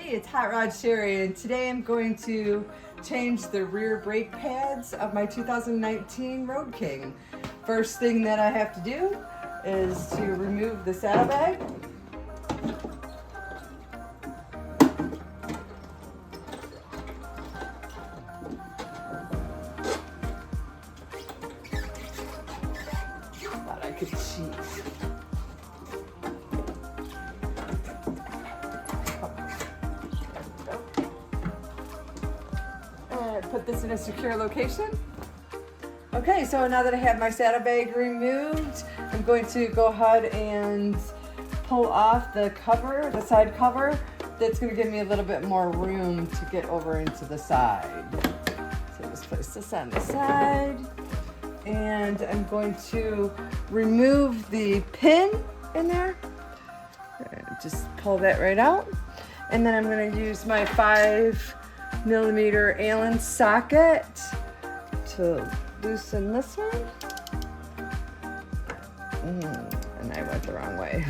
Hey, it's HotRodCheri, and today I'm going to change the rear brake pads of my 2019 Road King. First thing that I have to do is to remove the saddlebag. Thought I could cheat. Put this in a secure location. Okay, so now that I have my saddlebag removed, I'm going to go ahead and pull off the cover, the side cover. That's going to give me a little bit more room to get over into the side. So just place this on the side, and I'm going to remove the pin in there. Just pull that right out, and then I'm going to use my 5mm Allen socket to loosen this one. And I went the wrong way.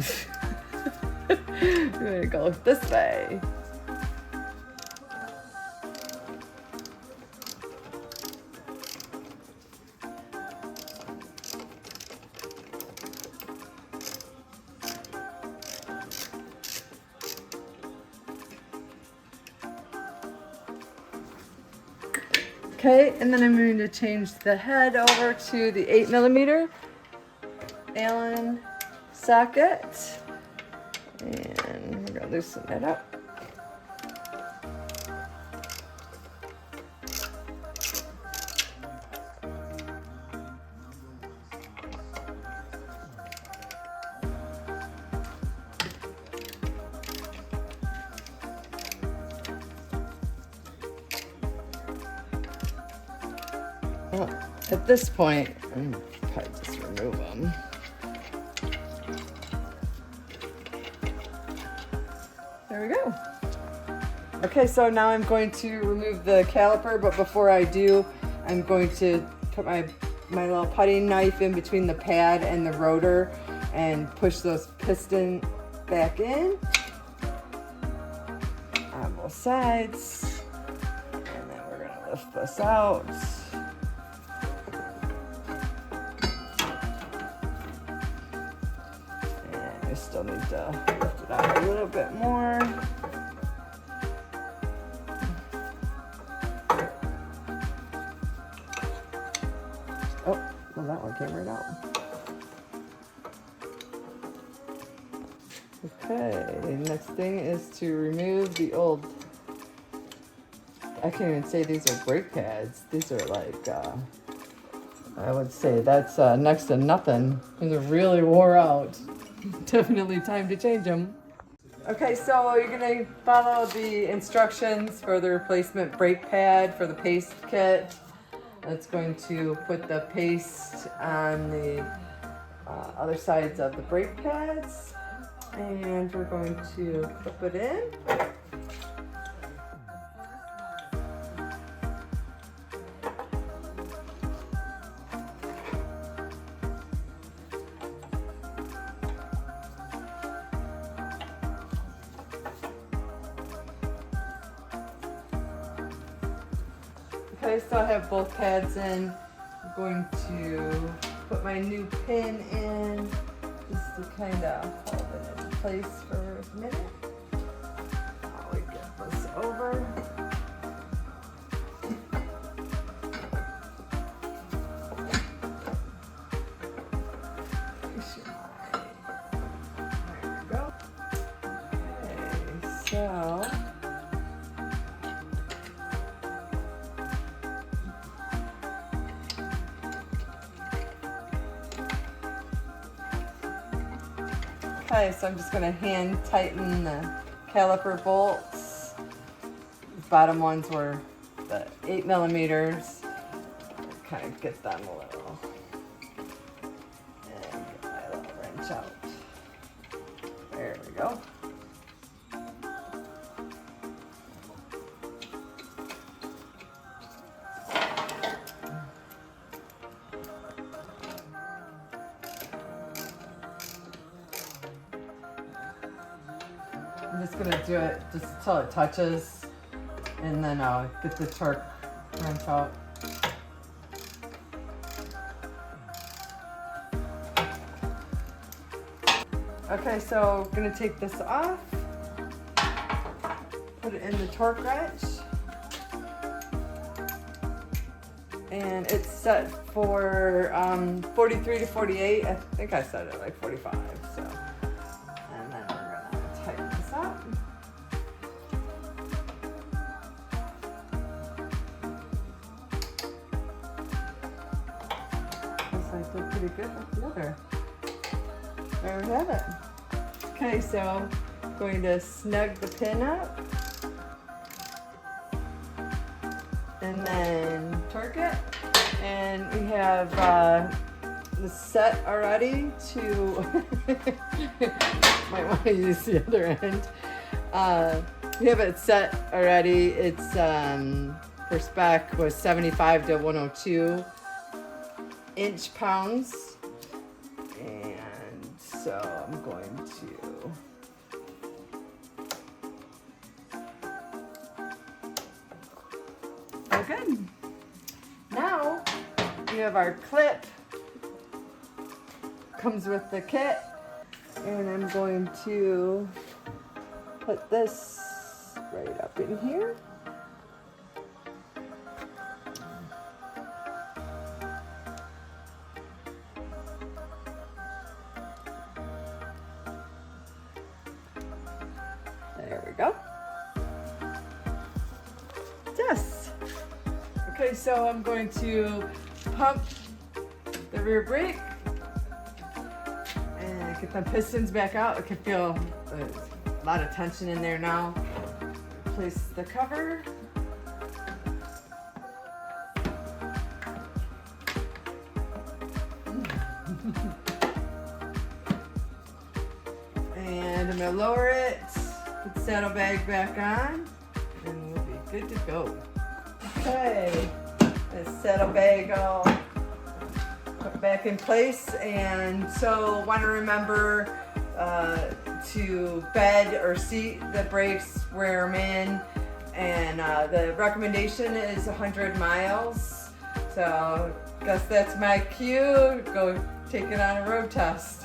I'm gonna go this way. Okay, and then I'm going to change the head over to the 8mm Allen socket, and we're going to loosen it up. At this point, I'm gonna probably just remove them. There we go. Okay, so now I'm going to remove the caliper, but before I do, I'm going to put my little putty knife in between the pad and the rotor and push those pistons back in on both sides. And then we're gonna lift this out. Still need to lift it out a little bit more. Oh, well, that one came right out. Okay, next thing is to remove the old, I can't even say these are brake pads. These are like, I would say that's next to nothing. These are really wore out. Definitely time to change them. Okay, so you're going to follow the instructions for the replacement brake pad for the paste kit. That's going to put the paste on the other sides of the brake pads, and we're going to clip it in. Okay, so I have both pads in. I'm going to put my new pin in just to kind of hold it in place for a minute. While we get this over. There we go. Okay, so okay, so I'm just going to hand tighten the caliper bolts. The bottom ones were the 8mm. Kind of get them a little. And get my little wrench out. There we go. I'm just gonna do it just until it touches, and then I'll get the torque wrench out. Okay, so I'm gonna take this off, put it in the torque wrench, and it's set for 43 to 48. I think I set it like 45, so. And then we're gonna tighten this up. Looks like they're pretty good with the other. There we have it. Okay, so I'm going to snug the pin up and then torque it. And we have the set already to, might want to use the other end. We have it set already. It's for spec was 75 to 102 inch-pounds. So I'm going to good. Now we have our clip. Comes with the kit, and I'm going to put this right up in here. There we go. Yes. Okay, so I'm going to pump the rear brake and get the pistons back out. I can feel a lot of tension in there now. Place the cover. And I'm gonna lower it. Put the saddlebag back on, and we'll be good to go. Okay, the saddlebag all put back in place, and so want to remember to bed or seat the brakes where I'm in, and the recommendation is 100 miles. So I guess that's my cue. Go take it on a road test.